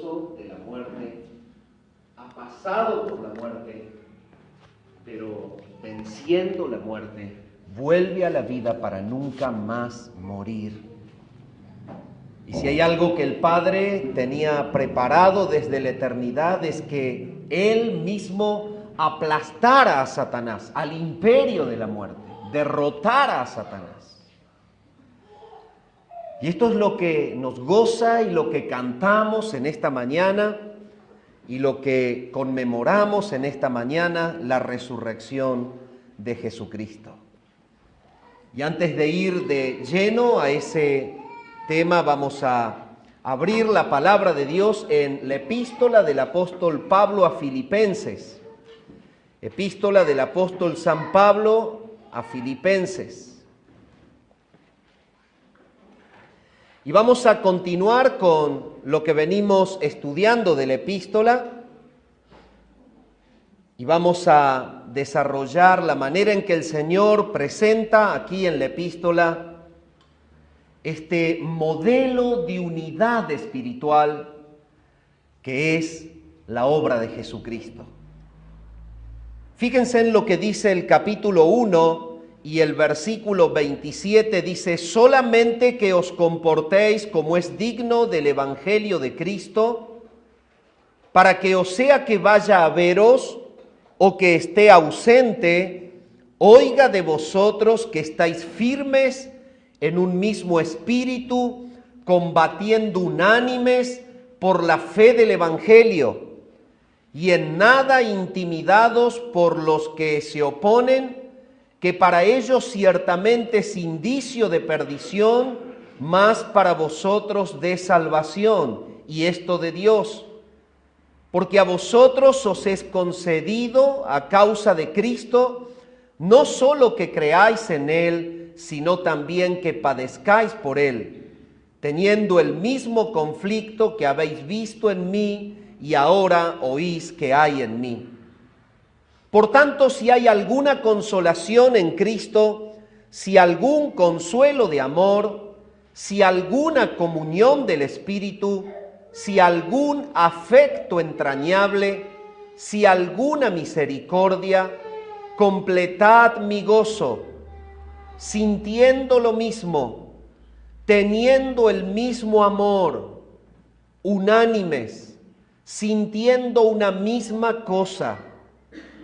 gozo de la muerte, ha pasado por la muerte, pero venciendo la muerte, vuelve a la vida para nunca más morir. Y si hay algo que el Padre tenía preparado desde la eternidad, es que Él mismo aplastara a Satanás, al imperio de la muerte, derrotara a Satanás. Y esto es lo que nos goza y lo que cantamos en esta mañana y lo que conmemoramos en esta mañana, la resurrección de Jesucristo. Y antes de ir de lleno a ese tema, vamos a abrir la palabra de Dios en la epístola del apóstol Pablo a Filipenses. Epístola del apóstol San Pablo a Filipenses. Y vamos a continuar con lo que venimos estudiando de la epístola y vamos a desarrollar la manera en que el Señor presenta aquí en la epístola este modelo de unidad espiritual que es la obra de Jesucristo. Fíjense en lo que dice el capítulo 1 y el versículo 27, dice: solamente que os comportéis como es digno del evangelio de Cristo, para que o sea que vaya a veros o que esté ausente, oiga de vosotros que estáis firmes en un mismo espíritu, combatiendo unánimes por la fe del evangelio, y en nada intimidados por los que se oponen, que para ellos ciertamente es indicio de perdición, mas para vosotros de salvación, y esto de Dios. Porque a vosotros os es concedido a causa de Cristo, no solo que creáis en Él, sino también que padezcáis por Él, teniendo el mismo conflicto que habéis visto en mí y ahora oís que hay en mí. Por tanto, si hay alguna consolación en Cristo, si algún consuelo de amor, si alguna comunión del Espíritu, si algún afecto entrañable, si alguna misericordia, completad mi gozo, sintiendo lo mismo, teniendo el mismo amor, unánimes, sintiendo una misma cosa.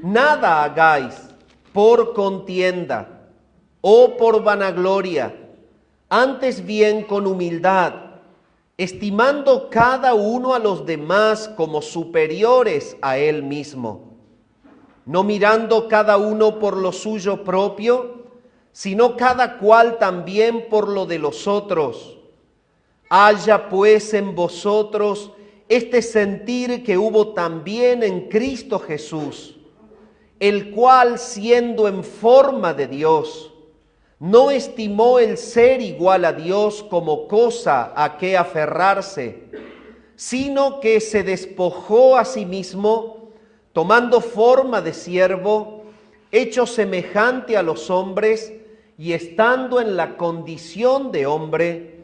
Nada hagáis por contienda o por vanagloria, antes bien con humildad, estimando cada uno a los demás como superiores a él mismo, no mirando cada uno por lo suyo propio, sino cada cual también por lo de los otros. Haya pues en vosotros este sentir que hubo también en Cristo Jesús, el cual, siendo en forma de Dios, no estimó el ser igual a Dios como cosa a que aferrarse, sino que se despojó a sí mismo, tomando forma de siervo, hecho semejante a los hombres, y estando en la condición de hombre,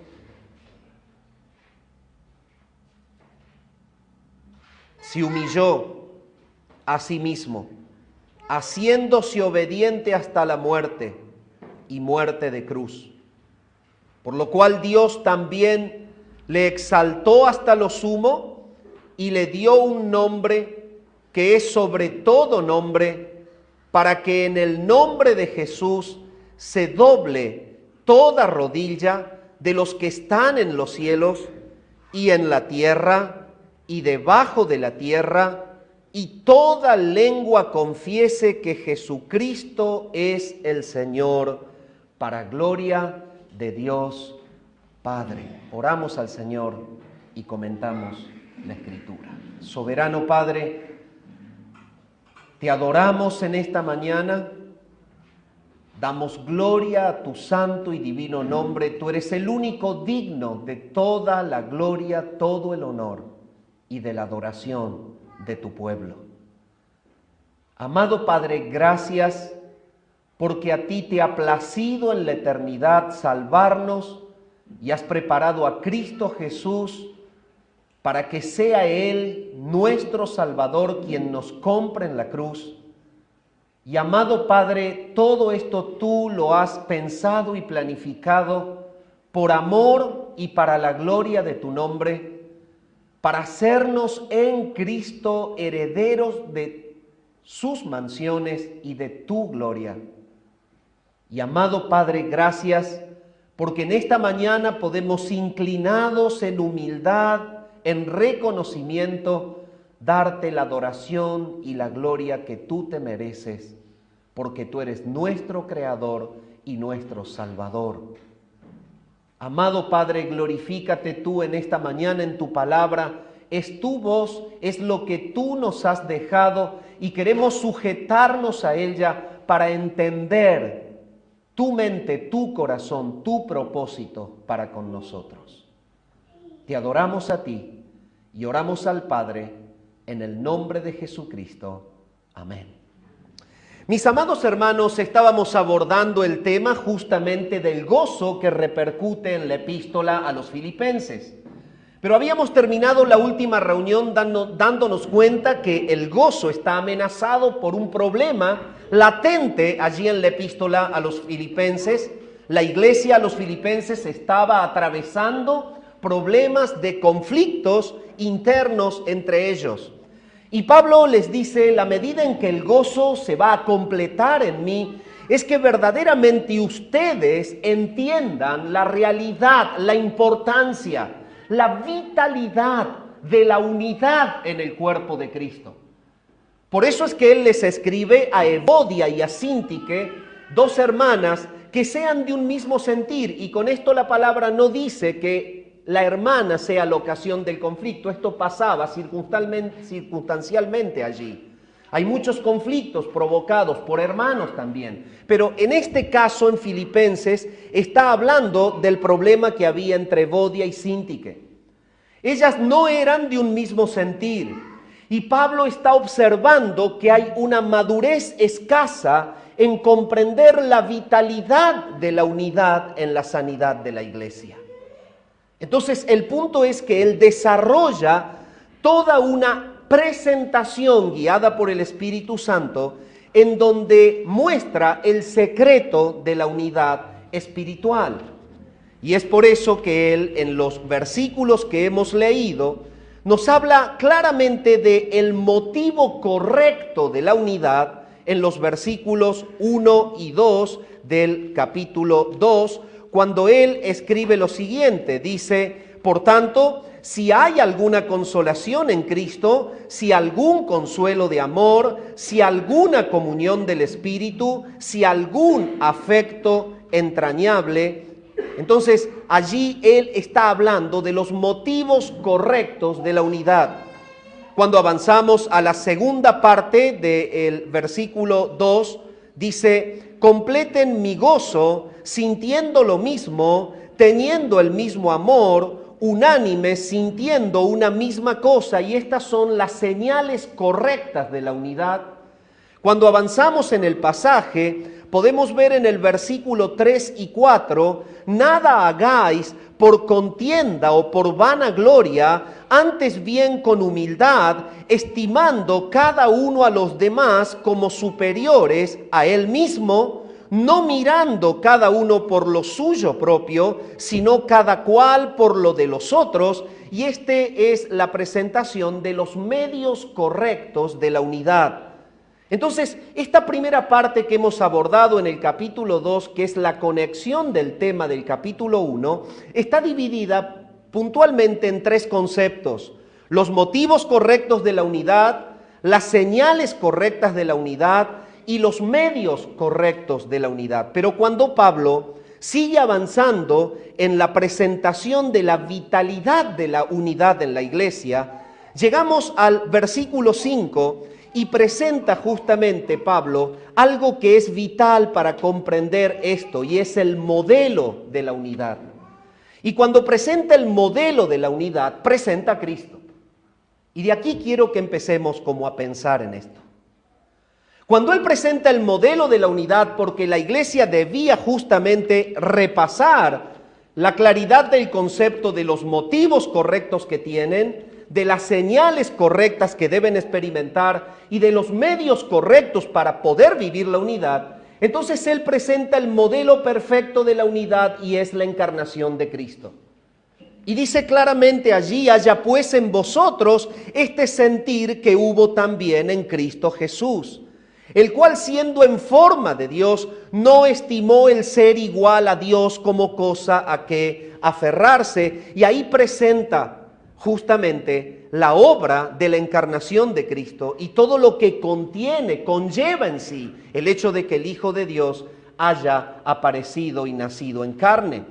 se humilló a sí mismo, haciéndose obediente hasta la muerte y muerte de cruz. Por lo cual Dios también le exaltó hasta lo sumo y le dio un nombre que es sobre todo nombre, para que en el nombre de Jesús se doble toda rodilla de los que están en los cielos y en la tierra y debajo de la tierra, y toda lengua confiese que Jesucristo es el Señor, para gloria de Dios Padre. Oramos al Señor y comentamos la Escritura. Soberano Padre, te adoramos en esta mañana, damos gloria a tu santo y divino nombre. Tú eres el único digno de toda la gloria, todo el honor y de la adoración de tu pueblo. Amado Padre, gracias porque a ti te ha placido en la eternidad salvarnos y has preparado a Cristo Jesús para que sea Él nuestro Salvador quien nos compre en la cruz. Y amado Padre, todo esto tú lo has pensado y planificado por amor y para la gloria de tu nombre, para hacernos en Cristo herederos de sus mansiones y de tu gloria. Y amado Padre, gracias porque en esta mañana podemos, inclinados en humildad, en reconocimiento, darte la adoración y la gloria que tú te mereces, porque tú eres nuestro Creador y nuestro Salvador. Amado Padre, glorifícate tú en esta mañana en tu palabra. Es tu voz, es lo que tú nos has dejado y queremos sujetarnos a ella para entender tu mente, tu corazón, tu propósito para con nosotros. Te adoramos a ti y oramos al Padre en el nombre de Jesucristo. Amén. Mis amados hermanos, estábamos abordando el tema justamente del gozo que repercute en la epístola a los filipenses. Pero habíamos terminado la última reunión dándonos cuenta que el gozo está amenazado por un problema latente allí en la epístola a los filipenses. La iglesia a los filipenses estaba atravesando problemas de conflictos internos entre ellos. Y Pablo les dice, la medida en que el gozo se va a completar en mí, es que verdaderamente ustedes entiendan la realidad, la importancia, la vitalidad de la unidad en el cuerpo de Cristo. Por eso es que él les escribe a Evodia y a Síntique, dos hermanas, que sean de un mismo sentir. Y con esto la palabra no dice que la hermana sea la ocasión del conflicto. Esto pasaba circunstancialmente allí. Hay muchos conflictos provocados por hermanos también. Pero en este caso, en Filipenses, está hablando del problema que había entre Evodia y Síntique. Ellas no eran de un mismo sentir. Y Pablo está observando que hay una madurez escasa en comprender la vitalidad de la unidad en la sanidad de la iglesia. Entonces, el punto es que él desarrolla toda una presentación guiada por el Espíritu Santo en donde muestra el secreto de la unidad espiritual. Y es por eso que él, en los versículos que hemos leído, nos habla claramente del motivo correcto de la unidad en los versículos 1 y 2 del capítulo 2, cuando él escribe lo siguiente, dice, por tanto, si hay alguna consolación en Cristo, si algún consuelo de amor, si alguna comunión del Espíritu, si algún afecto entrañable. Entonces, allí él está hablando de los motivos correctos de la unidad. Cuando avanzamos a la segunda parte del versículo 2, dice, completen mi gozo sintiendo lo mismo, teniendo el mismo amor, unánimes, sintiendo una misma cosa. Y estas son las señales correctas de la unidad. Cuando avanzamos en el pasaje, podemos ver en el versículo 3 y 4, nada hagáis por contienda o por vanagloria, antes bien con humildad, estimando cada uno a los demás como superiores a él mismo, no mirando cada uno por lo suyo propio, sino cada cual por lo de los otros. Y este es la presentación de los medios correctos de la unidad. Entonces, esta primera parte que hemos abordado en el capítulo 2, que es la conexión del tema del capítulo 1, está dividida puntualmente en tres conceptos: los motivos correctos de la unidad, las señales correctas de la unidad y los medios correctos de la unidad. Pero cuando Pablo sigue avanzando en la presentación de la vitalidad de la unidad en la iglesia, llegamos al versículo 5 y presenta justamente Pablo algo que es vital para comprender esto, y es el modelo de la unidad. Y cuando presenta el modelo de la unidad, presenta a Cristo. Y de aquí quiero que empecemos como a pensar en esto. Cuando él presenta el modelo de la unidad, porque la iglesia debía justamente repasar la claridad del concepto de los motivos correctos que tienen, de las señales correctas que deben experimentar y de los medios correctos para poder vivir la unidad, entonces él presenta el modelo perfecto de la unidad y es la encarnación de Cristo. Y dice claramente allí: haya pues en vosotros este sentir que hubo también en Cristo Jesús, el cual siendo en forma de Dios, no estimó el ser igual a Dios como cosa a que aferrarse, y ahí presenta justamente la obra de la encarnación de Cristo y todo lo que conlleva en sí el hecho de que el Hijo de Dios haya aparecido y nacido en carne.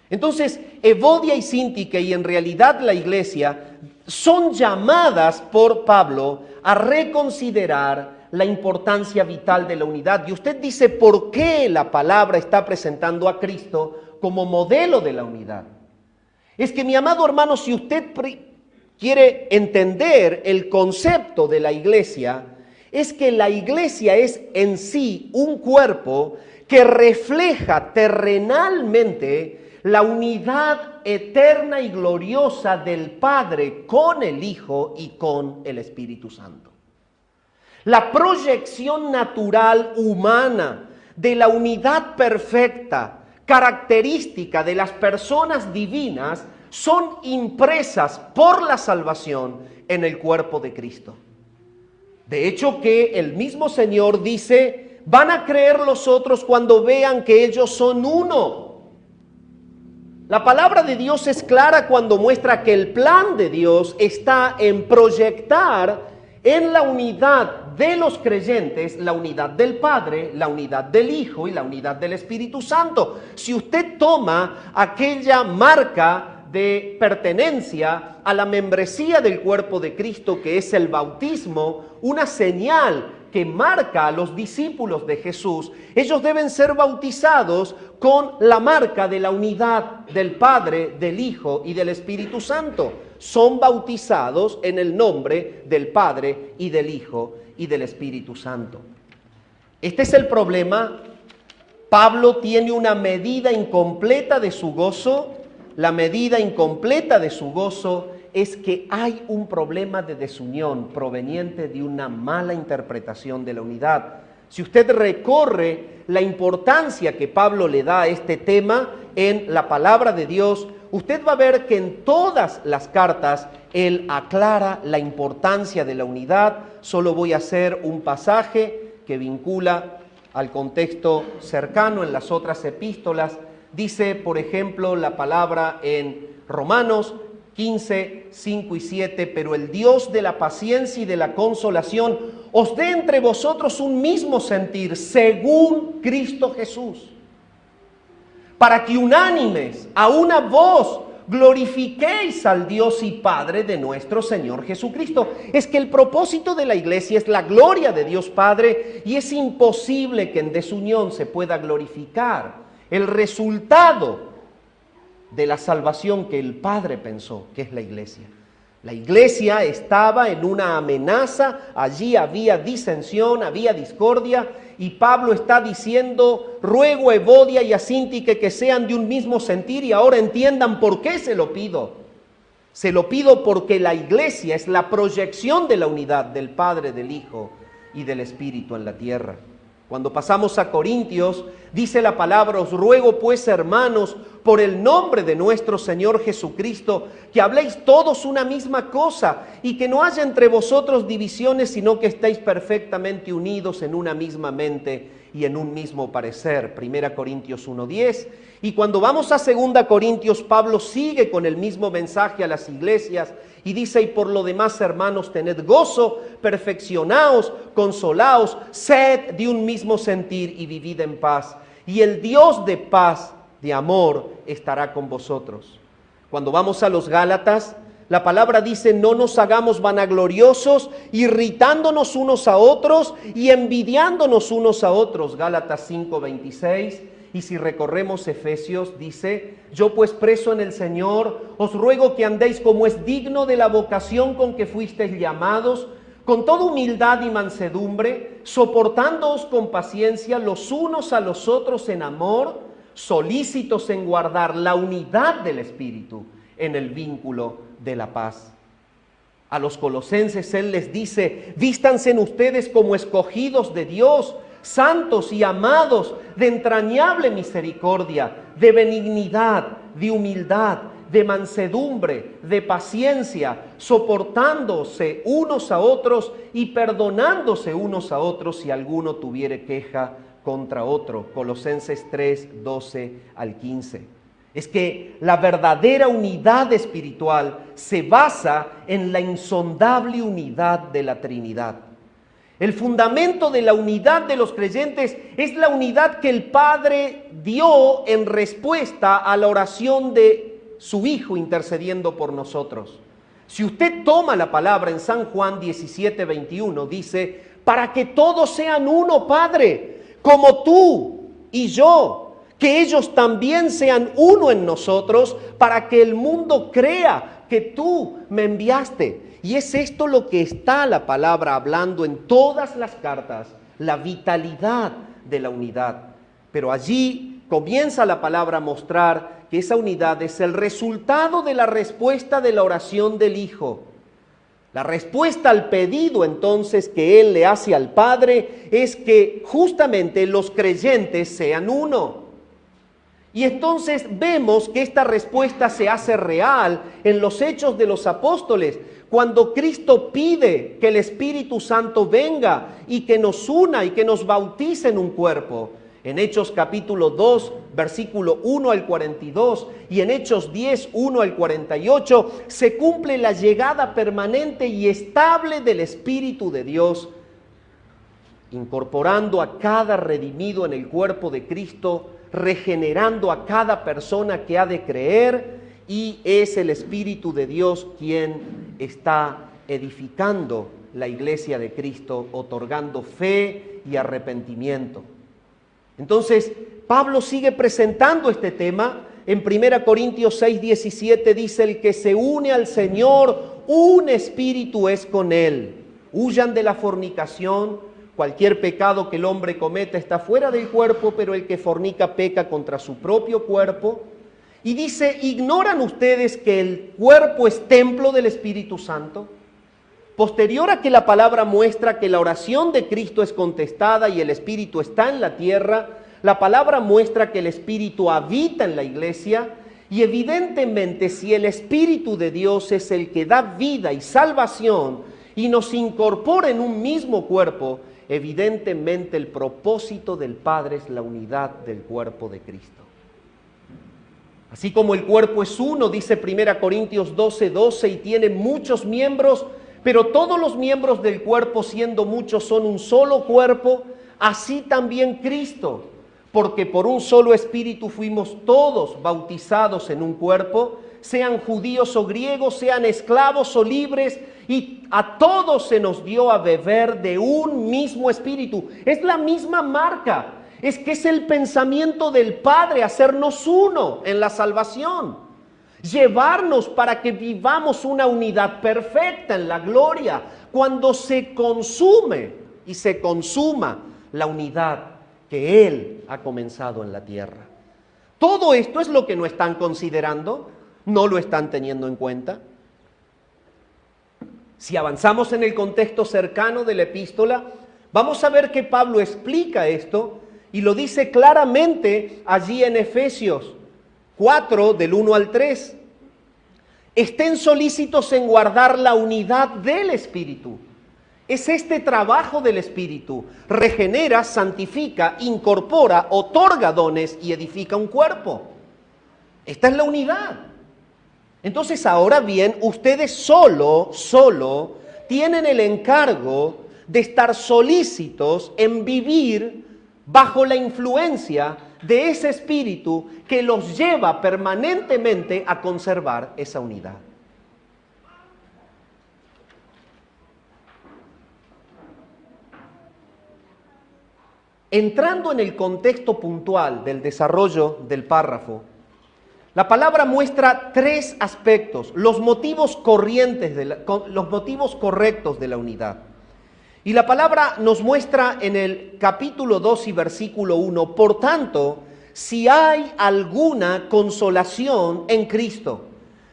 Entonces, Evodia y Síntique, y en realidad la iglesia, son llamadas por Pablo a reconsiderar la importancia vital de la unidad. Y usted dice: ¿por qué la palabra está presentando a Cristo como modelo de la unidad? Es que, mi amado hermano, si usted quiere entender el concepto de la iglesia, es que la iglesia es en sí un cuerpo que refleja terrenalmente la unidad eterna y gloriosa del Padre con el Hijo y con el Espíritu Santo. La proyección natural humana de la unidad perfecta, característica de las personas divinas, son impresas por la salvación en el cuerpo de Cristo. De hecho, que el mismo Señor dice: van a creer los otros cuando vean que ellos son uno. La palabra de Dios es clara cuando muestra que el plan de Dios está en proyectar en la unidad de los creyentes, la unidad del Padre, la unidad del Hijo y la unidad del Espíritu Santo. Si usted toma aquella marca de pertenencia a la membresía del cuerpo de Cristo, que es el bautismo, una señal que marca a los discípulos de Jesús, ellos deben ser bautizados con la marca de la unidad del Padre, del Hijo y del Espíritu Santo. Son bautizados en el nombre del Padre y del Hijo y del Espíritu Santo. Este es el problema. Pablo tiene una medida incompleta de su gozo. La medida incompleta de su gozo es que hay un problema de desunión proveniente de una mala interpretación de la unidad. Si usted recorre la importancia que Pablo le da a este tema en la palabra de Dios, usted va a ver que en todas las cartas él aclara la importancia de la unidad. Solo voy a hacer un pasaje que vincula al contexto cercano en las otras epístolas. Dice, por ejemplo, la palabra en Romanos 15, 5 y 7, pero el Dios de la paciencia y de la consolación os dé entre vosotros un mismo sentir, según Cristo Jesús, para que unánimes a una voz glorifiquéis al Dios y Padre de nuestro Señor Jesucristo. Es que el propósito de la iglesia es la gloria de Dios Padre, y es imposible que en desunión se pueda glorificar el resultado de la salvación que el Padre pensó, que es la iglesia. La iglesia estaba en una amenaza, allí había disensión, había discordia, y Pablo está diciendo: ruego a Evodia y a Síntique que sean de un mismo sentir. Y ahora entiendan por qué se lo pido. Se lo pido porque la iglesia es la proyección de la unidad del Padre, del Hijo y del Espíritu en la tierra. Cuando pasamos a Corintios, dice la palabra: os ruego pues, hermanos, por el nombre de nuestro Señor Jesucristo, que habléis todos una misma cosa, y que no haya entre vosotros divisiones, sino que estéis perfectamente unidos en una misma mente y en un mismo parecer. 1 Corintios 1:10. Y cuando vamos a 2 Corintios, Pablo sigue con el mismo mensaje a las iglesias y dice: y por lo demás, hermanos, tened gozo, perfeccionaos, consolaos, sed de un mismo sentir y vivid en paz. Y el Dios de paz, de amor, estará con vosotros. Cuando vamos a los Gálatas, la palabra dice: no nos hagamos vanagloriosos, irritándonos unos a otros y envidiándonos unos a otros. Gálatas 5:26. Y si recorremos Efesios, dice: yo pues preso en el Señor, os ruego que andéis como es digno de la vocación con que fuisteis llamados, con toda humildad y mansedumbre, soportándoos con paciencia los unos a los otros en amor, solícitos en guardar la unidad del Espíritu en el vínculo de la paz. A los colosenses él les dice: vístanse ustedes como escogidos de Dios, santos y amados, de entrañable misericordia, de benignidad, de humildad, de mansedumbre, de paciencia, soportándose unos a otros y perdonándose unos a otros si alguno tuviere queja contra otro. Colosenses 3, 12 al 15. Es que la verdadera unidad espiritual se basa en la insondable unidad de la Trinidad. El fundamento de la unidad de los creyentes es la unidad que el Padre dio en respuesta a la oración de su Hijo intercediendo por nosotros. Si usted toma la palabra en San Juan 17, 21, dice: para que todos sean uno, Padre, como tú y yo, que ellos también sean uno en nosotros, para que el mundo crea que tú me enviaste. Y es esto lo que está la palabra hablando en todas las cartas, la vitalidad de la unidad. Pero allí comienza la palabra a mostrar que esa unidad es el resultado de la respuesta de la oración del Hijo. La respuesta al pedido entonces que Él le hace al Padre es que justamente los creyentes sean uno. Y entonces vemos que esta respuesta se hace real en los Hechos de los Apóstoles, cuando Cristo pide que el Espíritu Santo venga y que nos una y que nos bautice en un cuerpo. En Hechos capítulo 2, versículo 1 al 42 y en Hechos 10, 1 al 48, se cumple la llegada permanente y estable del Espíritu de Dios, incorporando a cada redimido en el cuerpo de Cristo, regenerando a cada persona que ha de creer, y es el Espíritu de Dios quien está edificando la iglesia de Cristo, otorgando fe y arrepentimiento. Entonces, Pablo sigue presentando este tema. En 1 Corintios 6, 17 dice: el que se une al Señor, un espíritu es con Él. Huyan de la fornicación. Cualquier pecado que el hombre cometa está fuera del cuerpo, pero el que fornica peca contra su propio cuerpo. Y dice: ¿ignoran ustedes que el cuerpo es templo del Espíritu Santo? Posterior a que la palabra muestra que la oración de Cristo es contestada y el Espíritu está en la tierra, la palabra muestra que el Espíritu habita en la iglesia, y evidentemente si el Espíritu de Dios es el que da vida y salvación y nos incorpora en un mismo cuerpo, evidentemente el propósito del Padre es la unidad del cuerpo de Cristo. Así como el cuerpo es uno, dice 1 Corintios 12, 12, y tiene muchos miembros, pero todos los miembros del cuerpo, siendo muchos, son un solo cuerpo, así también Cristo, porque por un solo espíritu fuimos todos bautizados en un cuerpo, sean judíos o griegos, sean esclavos o libres, y a todos se nos dio a beber de un mismo espíritu. Es la misma marca, es que es el pensamiento del Padre hacernos uno en la salvación. Llevarnos para que vivamos una unidad perfecta en la gloria, cuando se consume y se consuma la unidad que Él ha comenzado en la tierra. Todo esto es lo que no están considerando, no lo están teniendo en cuenta. Si avanzamos en el contexto cercano de la epístola, vamos a ver que Pablo explica esto y lo dice claramente allí en Efesios 4, del 1 al 3. Estén solícitos en guardar la unidad del Espíritu. Es este trabajo del Espíritu. Regenera, santifica, incorpora, otorga dones y edifica un cuerpo. Esta es la unidad. Entonces, ahora bien, ustedes solo tienen el encargo de estar solícitos en vivir bajo la influencia de ese espíritu que los lleva permanentemente a conservar esa unidad. Entrando en el contexto puntual del desarrollo del párrafo, la palabra muestra tres aspectos, los motivos correctos de la unidad. Y la palabra nos muestra en el capítulo 2 y versículo 1, por tanto, si hay alguna consolación en Cristo,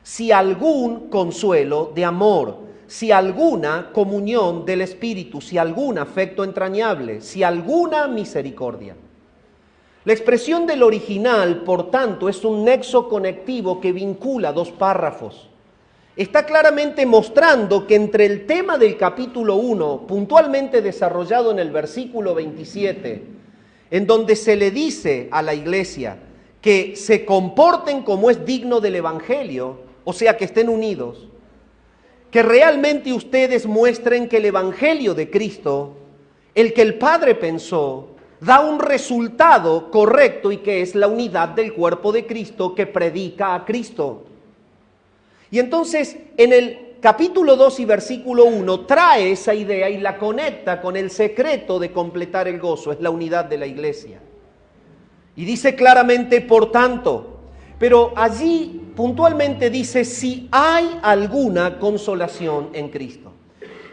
si algún consuelo de amor, si alguna comunión del Espíritu, si algún afecto entrañable, si alguna misericordia. La expresión del original, por tanto, es un nexo conectivo que vincula dos párrafos. Está claramente mostrando que entre el tema del capítulo 1, puntualmente desarrollado en el versículo 27, en donde se le dice a la iglesia que se comporten como es digno del Evangelio, o sea, que estén unidos, que realmente ustedes muestren que el Evangelio de Cristo, el que el Padre pensó, da un resultado correcto y que es la unidad del cuerpo de Cristo que predica a Cristo. Y entonces en el capítulo 2 y versículo 1 trae esa idea y la conecta con el secreto de completar el gozo, es la unidad de la iglesia. Y dice claramente, por tanto, pero allí puntualmente dice, si hay alguna consolación en Cristo.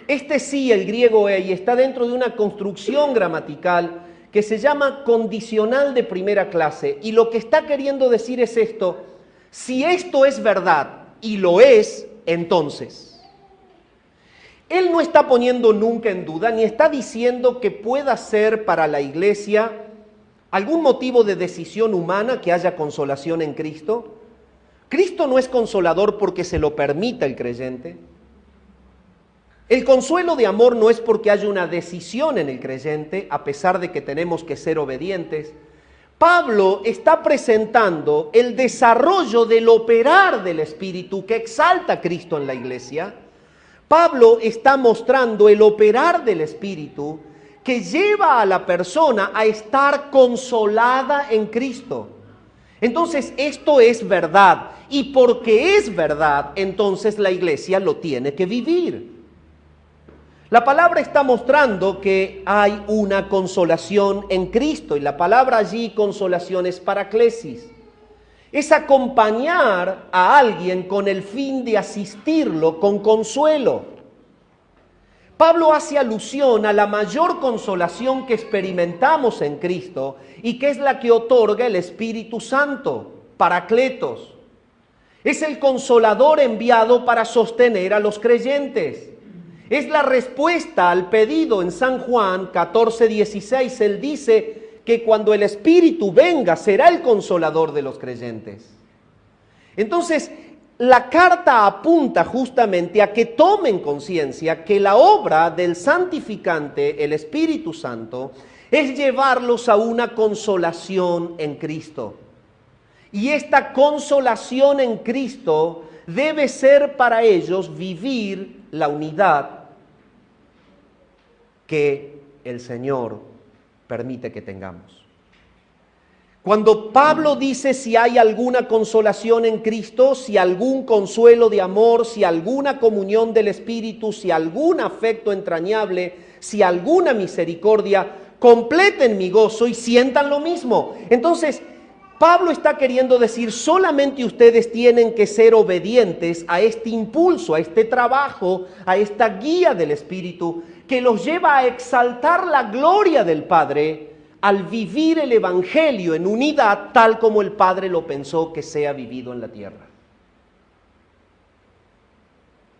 Este sí, el griego ei, está dentro de una construcción gramatical que se llama condicional de primera clase. Y lo que está queriendo decir es esto: si esto es verdad, y lo es, entonces. Él no está poniendo nunca en duda, ni está diciendo que pueda ser para la iglesia algún motivo de decisión humana que haya consolación en Cristo. Cristo no es consolador porque se lo permita el creyente. El consuelo de amor no es porque haya una decisión en el creyente, a pesar de que tenemos que ser obedientes. Pablo está presentando el desarrollo del operar del Espíritu que exalta a Cristo en la iglesia. Pablo está mostrando el operar del Espíritu que lleva a la persona a estar consolada en Cristo. Entonces, esto es verdad. Y porque es verdad, entonces la iglesia lo tiene que vivir. La palabra está mostrando que hay una consolación en Cristo, y la palabra allí, consolación, es paraclesis. Es acompañar a alguien con el fin de asistirlo con consuelo. Pablo hace alusión a la mayor consolación que experimentamos en Cristo y que es la que otorga el Espíritu Santo, Paracletos. Es el consolador enviado para sostener a los creyentes. Es la respuesta al pedido en San Juan 14:16. Él dice que cuando el Espíritu venga será el consolador de los creyentes. Entonces, la carta apunta justamente a que tomen conciencia que la obra del santificante, el Espíritu Santo, es llevarlos a una consolación en Cristo. Y esta consolación en Cristo debe ser para ellos vivir la unidad que el Señor permite que tengamos. Cuando Pablo dice si hay alguna consolación en Cristo, si algún consuelo de amor, si alguna comunión del Espíritu, si algún afecto entrañable, si alguna misericordia, completen mi gozo y sientan lo mismo. Entonces, Pablo está queriendo decir, solamente ustedes tienen que ser obedientes a este impulso, a este trabajo, a esta guía del Espíritu que los lleva a exaltar la gloria del Padre al vivir el Evangelio en unidad tal como el Padre lo pensó que sea vivido en la tierra.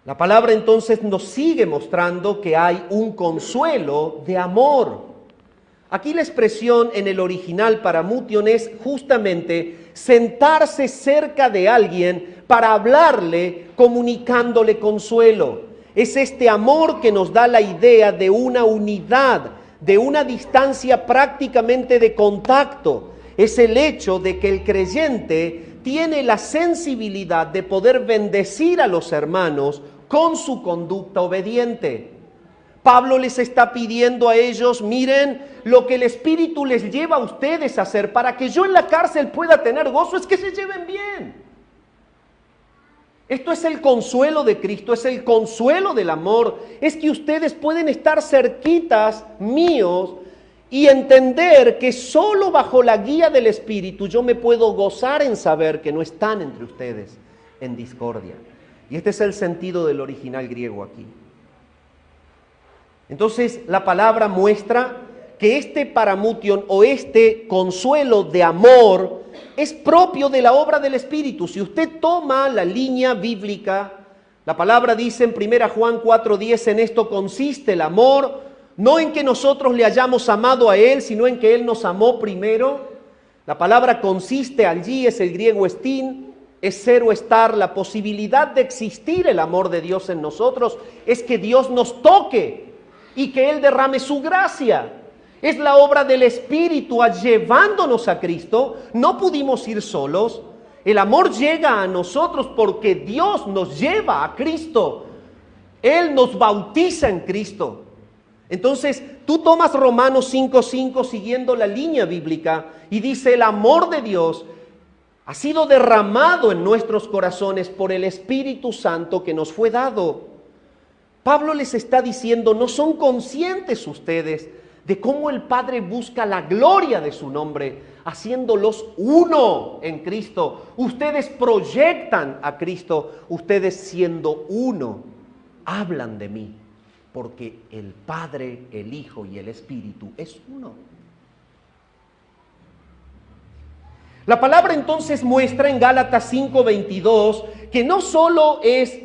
La palabra entonces nos sigue mostrando que hay un consuelo de amor. Aquí la expresión en el original paramution es justamente sentarse cerca de alguien para hablarle, comunicándole consuelo. Es este amor que nos da la idea de una unidad, de una distancia prácticamente de contacto. Es el hecho de que el creyente tiene la sensibilidad de poder bendecir a los hermanos con su conducta obediente. Pablo les está pidiendo a ellos, miren, lo que el Espíritu les lleva a ustedes a hacer para que yo en la cárcel pueda tener gozo es que se lleven bien. Esto es el consuelo de Cristo, es el consuelo del amor, es que ustedes pueden estar cerquitas míos y entender que solo bajo la guía del Espíritu yo me puedo gozar en saber que no están entre ustedes en discordia. Y este es el sentido del original griego aquí. Entonces la palabra muestra que este paramution o este consuelo de amor es propio de la obra del Espíritu. Si usted toma la línea bíblica La palabra dice en 1 Juan 4:10, en esto consiste el amor, no en que nosotros le hayamos amado a Él, sino en que Él nos amó primero. La palabra consiste allí, es el griego estín, es ser o estar. La posibilidad de existir el amor de Dios en nosotros es que Dios nos toque y que Él derrame su gracia. Es la obra del Espíritu llevándonos a Cristo. No pudimos ir solos. El amor llega a nosotros porque Dios nos lleva a Cristo. Él nos bautiza en Cristo. Entonces, tú tomas Romanos 5:5 siguiendo la línea bíblica y dice, el amor de Dios ha sido derramado en nuestros corazones por el Espíritu Santo que nos fue dado. Pablo les está diciendo, no son conscientes ustedes de cómo el Padre busca la gloria de su nombre, haciéndolos uno en Cristo. Ustedes proyectan a Cristo, ustedes siendo uno, hablan de mí, porque el Padre, el Hijo y el Espíritu es uno. La palabra entonces muestra en Gálatas 5:22 que no solo es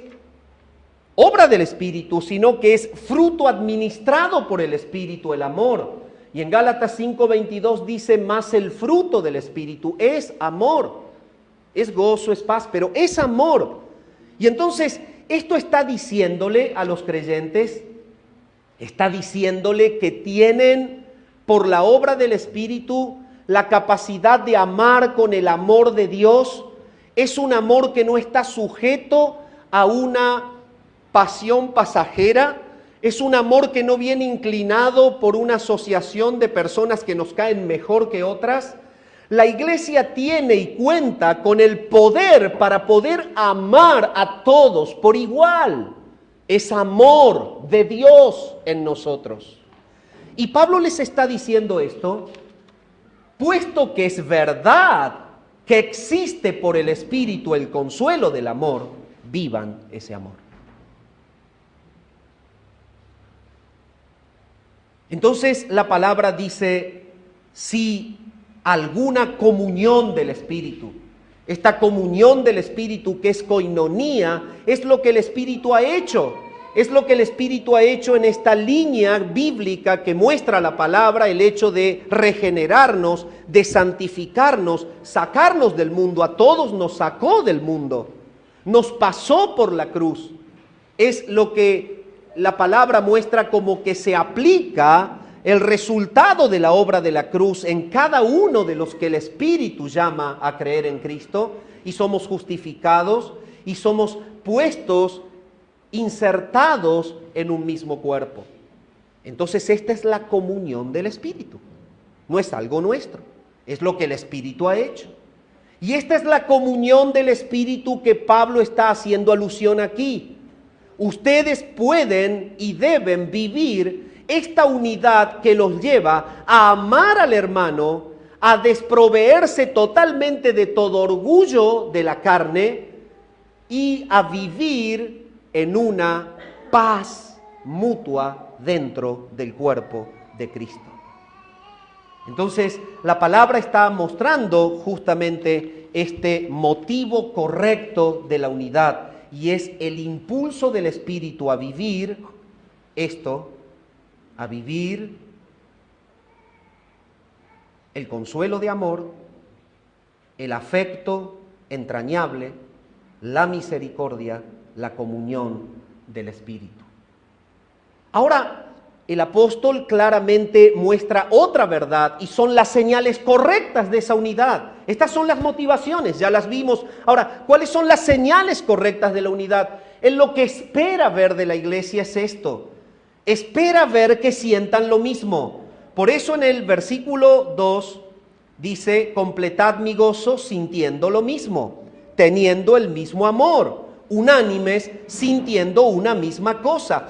obra del Espíritu, sino que es fruto administrado por el Espíritu, el amor. Y en Gálatas 5:22 dice, más el fruto del Espíritu es amor, es gozo, es paz, pero es amor. Y entonces esto está diciéndole a los creyentes, está diciéndole que tienen por la obra del Espíritu la capacidad de amar con el amor de Dios. Es un amor que no está sujeto a una pasión pasajera, es un amor que no viene inclinado por una asociación de personas que nos caen mejor que otras. La iglesia tiene y cuenta con el poder para poder amar a todos por igual. Es amor de Dios en nosotros. Y Pablo les está diciendo esto, puesto que es verdad que existe por el Espíritu el consuelo del amor, vivan ese amor. Entonces la palabra dice, si alguna comunión del Espíritu, esta comunión del Espíritu que es koinonía, es lo que el Espíritu ha hecho. Es lo que el Espíritu ha hecho en esta línea bíblica que muestra la palabra, el hecho de regenerarnos, de santificarnos, sacarnos del mundo. A todos nos sacó del mundo, nos pasó por la cruz. Es lo que la palabra muestra como que se aplica el resultado de la obra de la cruz en cada uno de los que el Espíritu llama a creer en Cristo, y somos justificados y somos puestos, insertados en un mismo cuerpo. Entonces esta es la comunión del Espíritu, no es algo nuestro, es lo que el Espíritu ha hecho. Y esta es la comunión del Espíritu que Pablo está haciendo alusión aquí. Ustedes pueden y deben vivir esta unidad que los lleva a amar al hermano, a desproveerse totalmente de todo orgullo de la carne y a vivir en una paz mutua dentro del cuerpo de Cristo. Entonces, la palabra está mostrando justamente este motivo correcto de la unidad, y es el impulso del Espíritu a vivir esto, a vivir el consuelo de amor, el afecto entrañable, la misericordia, la comunión del Espíritu. Ahora, el apóstol claramente muestra otra verdad y son las señales correctas de esa unidad. Estas son las motivaciones, ya las vimos. Ahora, ¿cuáles son las señales correctas de la unidad? Él lo que espera ver de la iglesia es esto. Espera ver que sientan lo mismo. Por eso en el versículo 2 dice, completad mi gozo sintiendo lo mismo, teniendo el mismo amor, unánimes, sintiendo una misma cosa.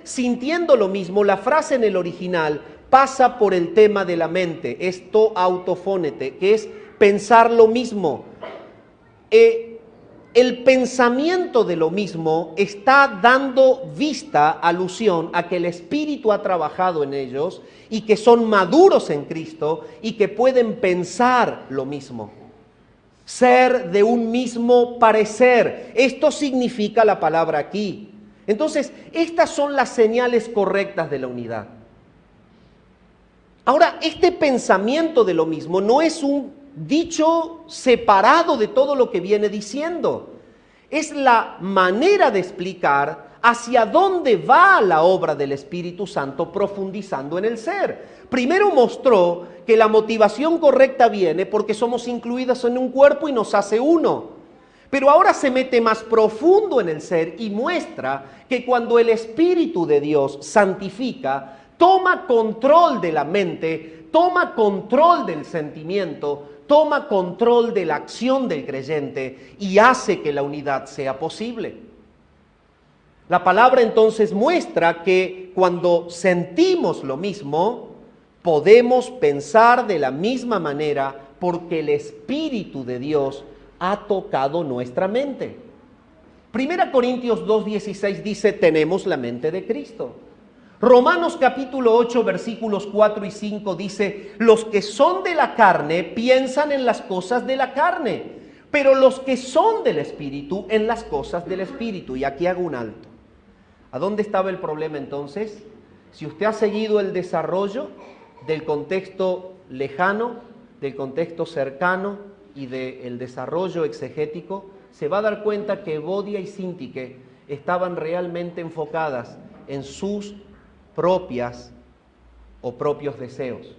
Sintiendo lo mismo, la frase en el original pasa por el tema de la mente, esto autofónete, que es pensar lo mismo. El pensamiento de lo mismo está dando alusión a que el Espíritu ha trabajado en ellos y que son maduros en Cristo y que pueden pensar lo mismo. ser de un mismo parecer. Esto significa la palabra aquí. Entonces, estas son las señales correctas de la unidad. Ahora, este pensamiento de lo mismo no es un dicho separado de todo lo que viene diciendo. Es la manera de explicar hacia dónde va la obra del Espíritu Santo profundizando en el ser. Primero mostró que la motivación correcta viene porque somos incluidos en un cuerpo y nos hace uno. Pero ahora se mete más profundo en el ser y muestra que cuando el Espíritu de Dios santifica, toma control de la mente, toma control del sentimiento, toma control de la acción del creyente y hace que la unidad sea posible. La palabra entonces muestra que cuando sentimos lo mismo, podemos pensar de la misma manera porque el Espíritu de Dios ha tocado nuestra mente. 1 Corintios 2:16 dice, tenemos la mente de Cristo. Romanos capítulo 8 versículos 4 y 5 dice, los que son de la carne piensan en las cosas de la carne, pero los que son del Espíritu en las cosas del Espíritu. Y aquí hago un alto. ¿A dónde estaba el problema entonces? Si usted ha seguido el desarrollo del contexto lejano, del contexto cercano y del desarrollo exegético, se va a dar cuenta que Evodia y Síntique estaban realmente enfocadas en sus propias o propios deseos.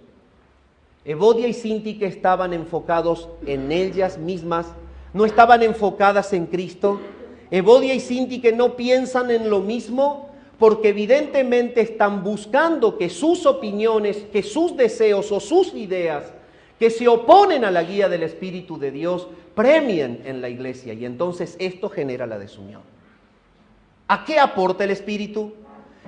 Evodia y Síntique estaban enfocados en ellas mismas, no estaban enfocadas en Cristo. Evodia y Síntique no piensan en lo mismo porque evidentemente están buscando que sus opiniones, que sus deseos o sus ideas que se oponen a la guía del Espíritu de Dios premien en la iglesia y entonces esto genera la desunión. ¿A qué aporta el Espíritu?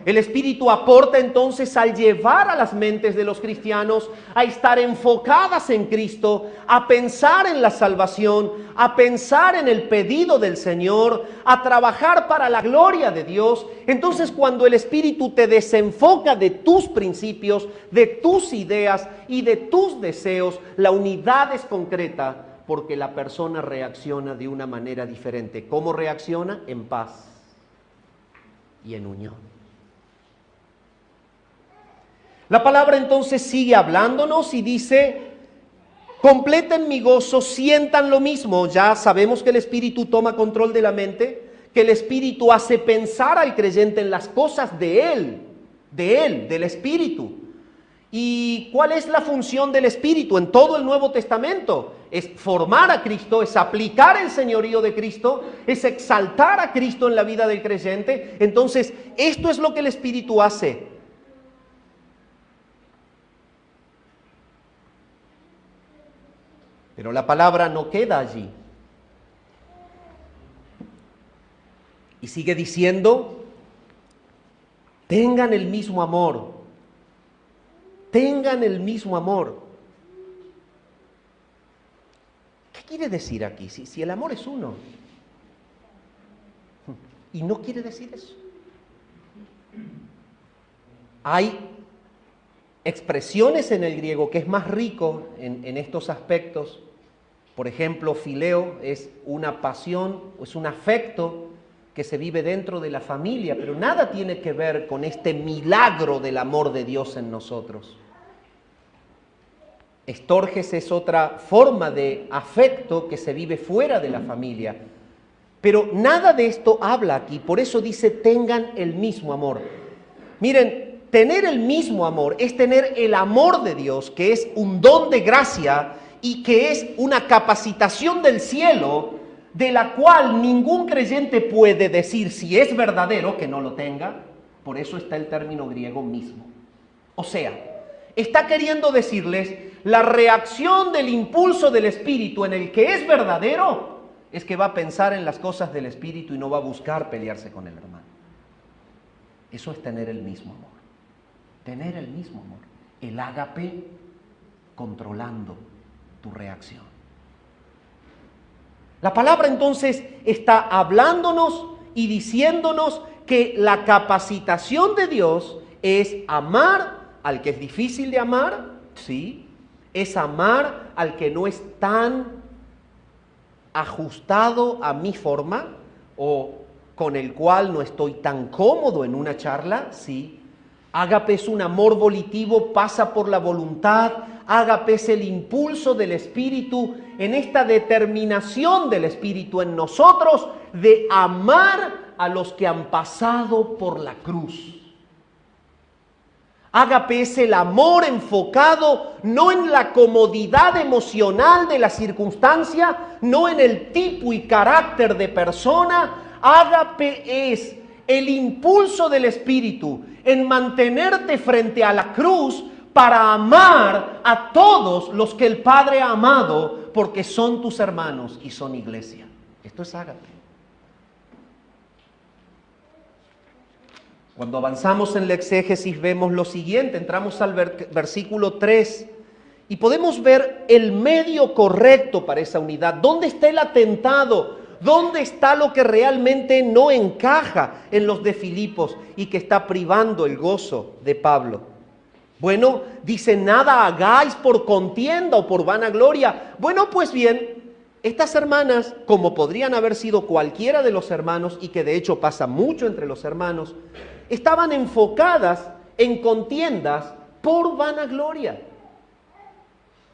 El Espíritu aporta entonces al llevar a las mentes de los cristianos a estar enfocadas en Cristo, a pensar en la salvación, a pensar en el pedido del Señor, a trabajar para la gloria de Dios. Entonces, cuando el Espíritu te desenfoca de tus principios, de tus ideas y de tus deseos, la unidad es concreta porque la persona reacciona de una manera diferente. ¿Cómo reacciona? En paz y en unión. La palabra entonces sigue hablándonos y dice, completen mi gozo, sientan lo mismo. Ya sabemos que el Espíritu toma control de la mente, que el Espíritu hace pensar al creyente en las cosas de Él, del Espíritu. ¿Y cuál es la función del Espíritu en todo el Nuevo Testamento? Es formar a Cristo, es aplicar el señorío de Cristo, es exaltar a Cristo en la vida del creyente. Entonces, esto es lo que el Espíritu hace. Pero la palabra no queda allí. Y sigue diciendo, tengan el mismo amor. Tengan el mismo amor. ¿Qué quiere decir aquí? Si el amor es uno. Y no quiere decir eso. Hay expresiones en el griego que es más rico en estos aspectos. Por ejemplo, fileo es una pasión, es un afecto que se vive dentro de la familia, pero nada tiene que ver con este milagro del amor de Dios en nosotros. Estorges es otra forma de afecto que se vive fuera de la familia, pero nada de esto habla aquí, por eso dice tengan el mismo amor. Miren, tener el mismo amor es tener el amor de Dios, que es un don de gracia y que es una capacitación del cielo de la cual ningún creyente puede decir si es verdadero que no lo tenga. Por eso está el término griego mismo. O sea, está queriendo decirles la reacción del impulso del Espíritu en el que es verdadero es que va a pensar en las cosas del Espíritu y no va a buscar pelearse con el hermano. Eso es tener el mismo amor. Tener el mismo amor. El ágape controlando tu reacción. La palabra entonces está hablándonos y diciéndonos que la capacitación de Dios es amar al que es difícil de amar, sí, es amar al que no es tan ajustado a mi forma o con el cual no estoy tan cómodo en una charla? Sí. Ágape es un amor volitivo, pasa por la voluntad. Ágape es el impulso del Espíritu, en esta determinación del Espíritu en nosotros de amar a los que han pasado por la cruz. Ágape es el amor enfocado no en la comodidad emocional de la circunstancia, no en el tipo y carácter de persona. Ágape es el impulso del Espíritu en mantenerte frente a la cruz para amar a todos los que el Padre ha amado, porque son tus hermanos y son iglesia. Esto es ágape. Cuando avanzamos en la exégesis vemos lo siguiente, entramos al versículo 3 y podemos ver el medio correcto para esa unidad. ¿Dónde está el atentado? ¿Dónde está lo que realmente no encaja en los de Filipos y que está privando el gozo de Pablo? Bueno, dice, nada hagáis por contienda o por vanagloria. Bueno, pues bien, estas hermanas, como podrían haber sido cualquiera de los hermanos, y que de hecho pasa mucho entre los hermanos, estaban enfocadas en contiendas por vanagloria.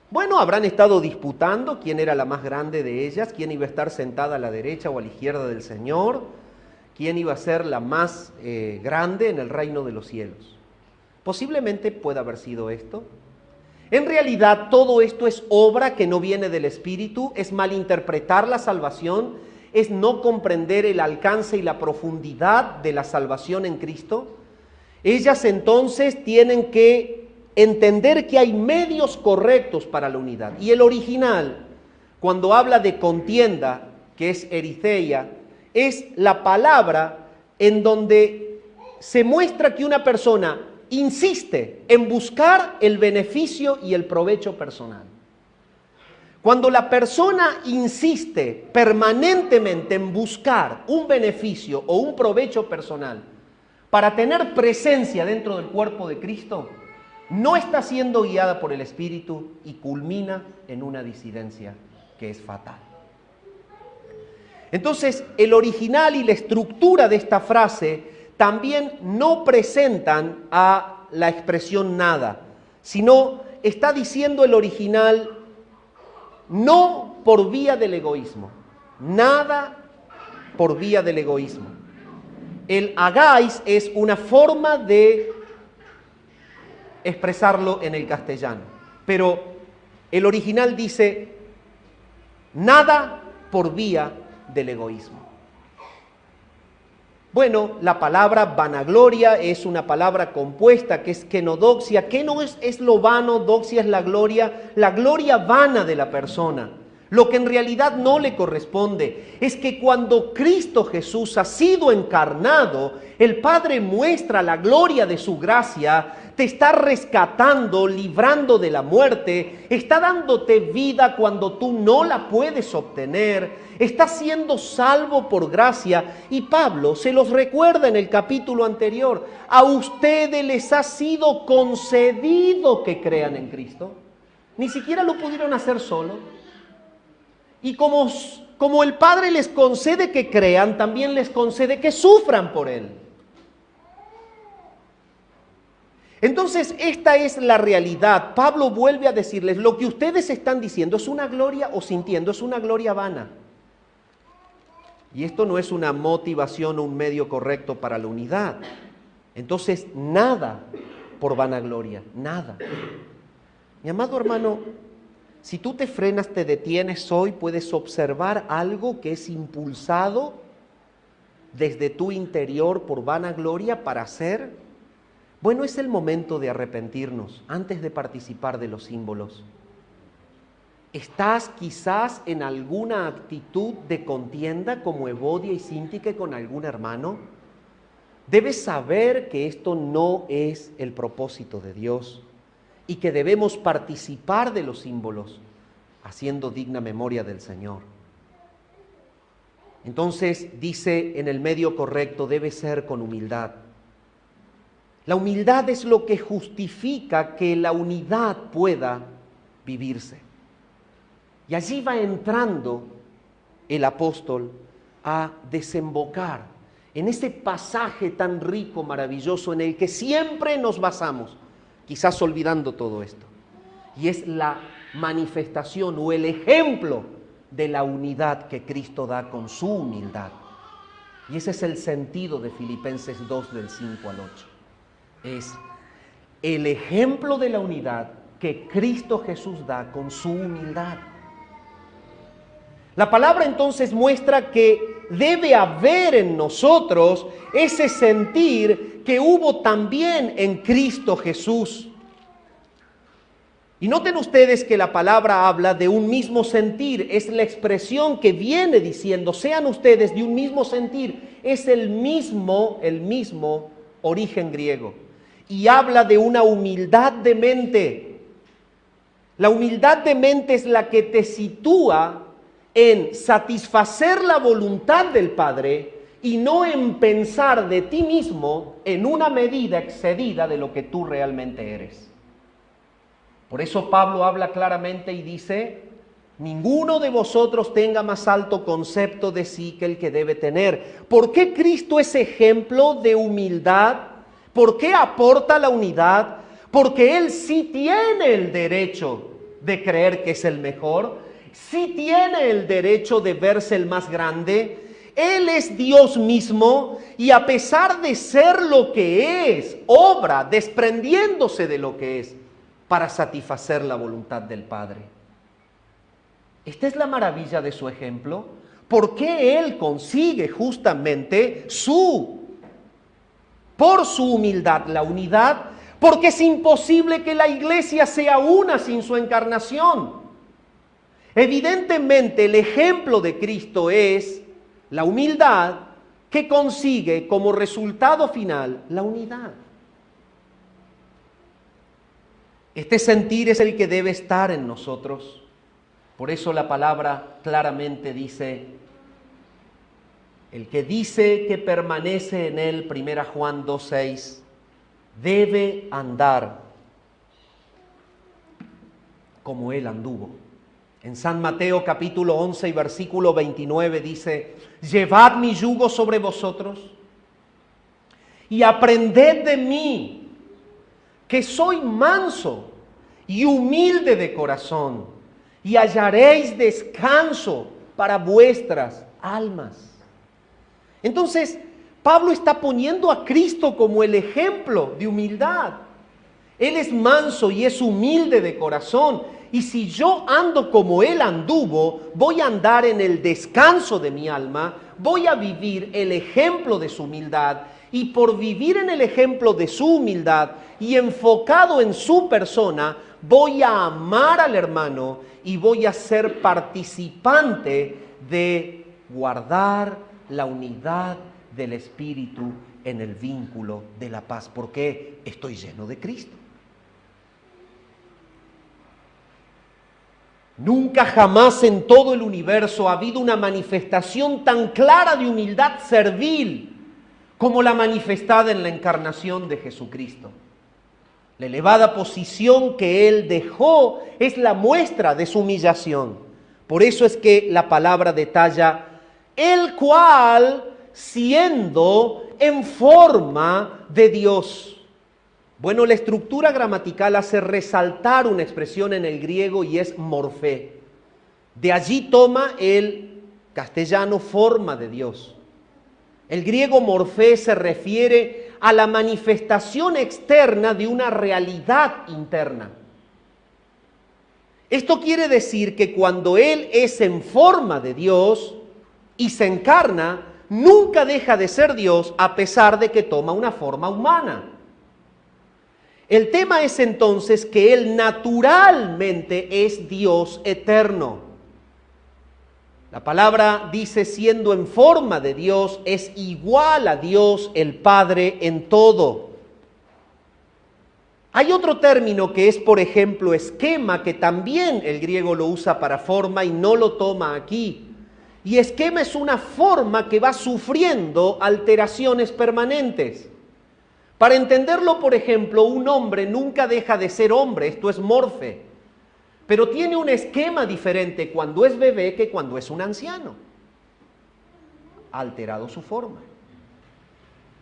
Bueno, habrán estado disputando quién era la más grande de ellas, quién iba a estar sentada a la derecha o a la izquierda del Señor, quién iba a ser la más grande en el reino de los cielos. Posiblemente pueda haber sido esto. En realidad todo esto es obra que no viene del Espíritu, es malinterpretar la salvación, es no comprender el alcance y la profundidad de la salvación en Cristo. Ellas entonces tienen que entender que hay medios correctos para la unidad. Y el original, cuando habla de contienda, que es eritheia, es la palabra en donde se muestra que una persona insiste en buscar el beneficio y el provecho personal. Cuando la persona insiste permanentemente en buscar un beneficio o un provecho personal para tener presencia dentro del cuerpo de Cristo, no está siendo guiada por el Espíritu y culmina en una disidencia que es fatal. Entonces, el original y la estructura de esta frase también no presentan a la expresión nada, sino está diciendo el original no por vía del egoísmo, nada por vía del egoísmo. El hagáis es una forma de expresarlo en el castellano, pero el original dice nada por vía del egoísmo. Bueno, la palabra vanagloria es una palabra compuesta que es kenodoxia. Keno es lo vano, doxia es la gloria vana de la persona. Lo que en realidad no le corresponde es que cuando Cristo Jesús ha sido encarnado, el Padre muestra la gloria de su gracia, te está rescatando, librando de la muerte, está dándote vida cuando tú no la puedes obtener, está siendo salvo por gracia. Y Pablo se los recuerda en el capítulo anterior, a ustedes les ha sido concedido que crean en Cristo. Ni siquiera lo pudieron hacer solo. Y como el Padre les concede que crean, también les concede que sufran por Él. Entonces, esta es la realidad. Pablo vuelve a decirles, lo que ustedes están diciendo es una gloria o sintiendo, es una gloria vana. Y esto no es una motivación o un medio correcto para la unidad. Entonces, nada por vanagloria, nada. Mi amado hermano, si tú te frenas, te detienes hoy, puedes observar algo que es impulsado desde tu interior por vanagloria para hacer. Bueno, es el momento de arrepentirnos antes de participar de los símbolos. ¿Estás quizás en alguna actitud de contienda como Evodia y Síntique con algún hermano? Debes saber que esto no es el propósito de Dios y que debemos participar de los símbolos haciendo digna memoria del Señor. Entonces dice en el medio correcto, debe ser con humildad. La humildad es lo que justifica que la unidad pueda vivirse. Y allí va entrando el apóstol a desembocar en ese pasaje tan rico, maravilloso, en el que siempre nos basamos, quizás olvidando todo esto. Y es la manifestación o el ejemplo de la unidad que Cristo da con su humildad. Y ese es el sentido de Filipenses 2 del 5 al 8. Es el ejemplo de la unidad que Cristo Jesús da con su humildad. La palabra entonces muestra que debe haber en nosotros ese sentir que hubo también en Cristo Jesús. Y noten ustedes que la palabra habla de un mismo sentir, es la expresión que viene diciendo, sean ustedes de un mismo sentir, es el mismo origen griego. Y habla de una humildad de mente. La humildad de mente es la que te sitúa en satisfacer la voluntad del Padre y no en pensar de ti mismo en una medida excedida de lo que tú realmente eres. Por eso Pablo habla claramente y dice, ninguno de vosotros tenga más alto concepto de sí que el que debe tener. ¿Por qué Cristo es ejemplo de humildad? ¿Por qué aporta la unidad? Porque Él sí tiene el derecho de creer que es el mejor, sí tiene el derecho de verse el más grande. Él es Dios mismo y a pesar de ser lo que es, obra desprendiéndose de lo que es para satisfacer la voluntad del Padre. Esta es la maravilla de su ejemplo. ¿Por qué Él consigue justamente por su humildad, la unidad? Porque es imposible que la iglesia sea una sin su encarnación. Evidentemente el ejemplo de Cristo es la humildad que consigue como resultado final la unidad. Este sentir es el que debe estar en nosotros. Por eso la palabra claramente dice, el que dice que permanece en él, 1 Juan 2:6, debe andar como él anduvo. En San Mateo capítulo 11 y versículo 29 dice, llevad mi yugo sobre vosotros y aprended de mí, que soy manso y humilde de corazón, y hallaréis descanso para vuestras almas. Entonces, Pablo está poniendo a Cristo como el ejemplo de humildad. Él es manso y es humilde de corazón. Y si yo ando como Él anduvo, voy a andar en el descanso de mi alma, voy a vivir el ejemplo de su humildad. Y por vivir en el ejemplo de su humildad y enfocado en su persona, voy a amar al hermano y voy a ser participante de guardar la unidad del Espíritu en el vínculo de la paz, porque estoy lleno de Cristo. Nunca jamás en todo el universo ha habido una manifestación tan clara de humildad servil como la manifestada en la encarnación de Jesucristo. La elevada posición que Él dejó es la muestra de su humillación. Por eso es que la palabra detalla, el cual siendo en forma de Dios. Bueno, la estructura gramatical hace resaltar una expresión en el griego y es morfé. De allí toma el castellano forma de Dios. El griego morfé se refiere a la manifestación externa de una realidad interna. Esto quiere decir que cuando Él es en forma de Dios y se encarna, nunca deja de ser Dios a pesar de que toma una forma humana. El tema es entonces que Él naturalmente es Dios eterno. La palabra dice, siendo en forma de Dios, es igual a Dios el Padre en todo. Hay otro término que es, por ejemplo, esquema, que también el griego lo usa para forma y no lo toma aquí. Y esquema es una forma que va sufriendo alteraciones permanentes. Para entenderlo, por ejemplo, un hombre nunca deja de ser hombre, esto es morfe, pero tiene un esquema diferente cuando es bebé que cuando es un anciano. ha alterado su forma.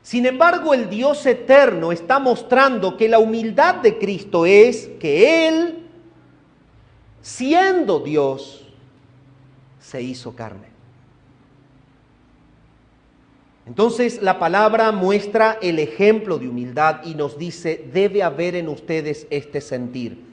Sin embargo, el Dios eterno está mostrando que la humildad de Cristo es que Él, siendo Dios, se hizo carne. Entonces la palabra muestra el ejemplo de humildad y nos dice, debe haber en ustedes este sentir.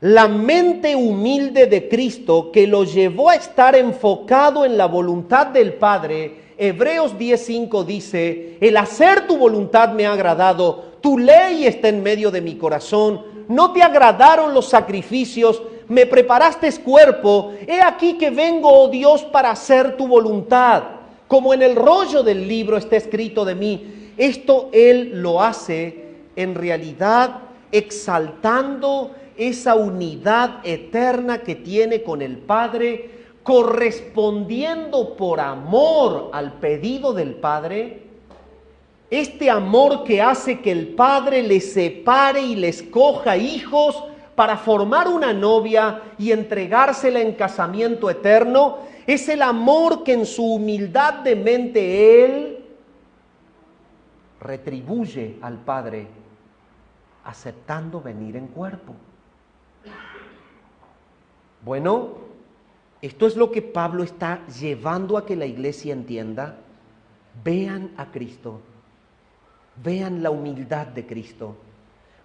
La mente humilde de Cristo que lo llevó a estar enfocado en la voluntad del Padre. Hebreos 10:5 dice, el hacer tu voluntad me ha agradado, tu ley está en medio de mi corazón, no te agradaron los sacrificios, me preparaste cuerpo, he aquí que vengo, oh Dios, para hacer tu voluntad. Como en el rollo del libro está escrito de mí. Esto Él lo hace en realidad exaltando esa unidad eterna que tiene con el Padre, correspondiendo por amor al pedido del Padre. Este amor que hace que el Padre le separe y le escoja hijos para formar una novia y entregársela en casamiento eterno, es el amor que en su humildad de mente Él retribuye al Padre aceptando venir en cuerpo. Bueno, esto es lo que Pablo está llevando a que la iglesia entienda. Vean a Cristo, vean la humildad de Cristo,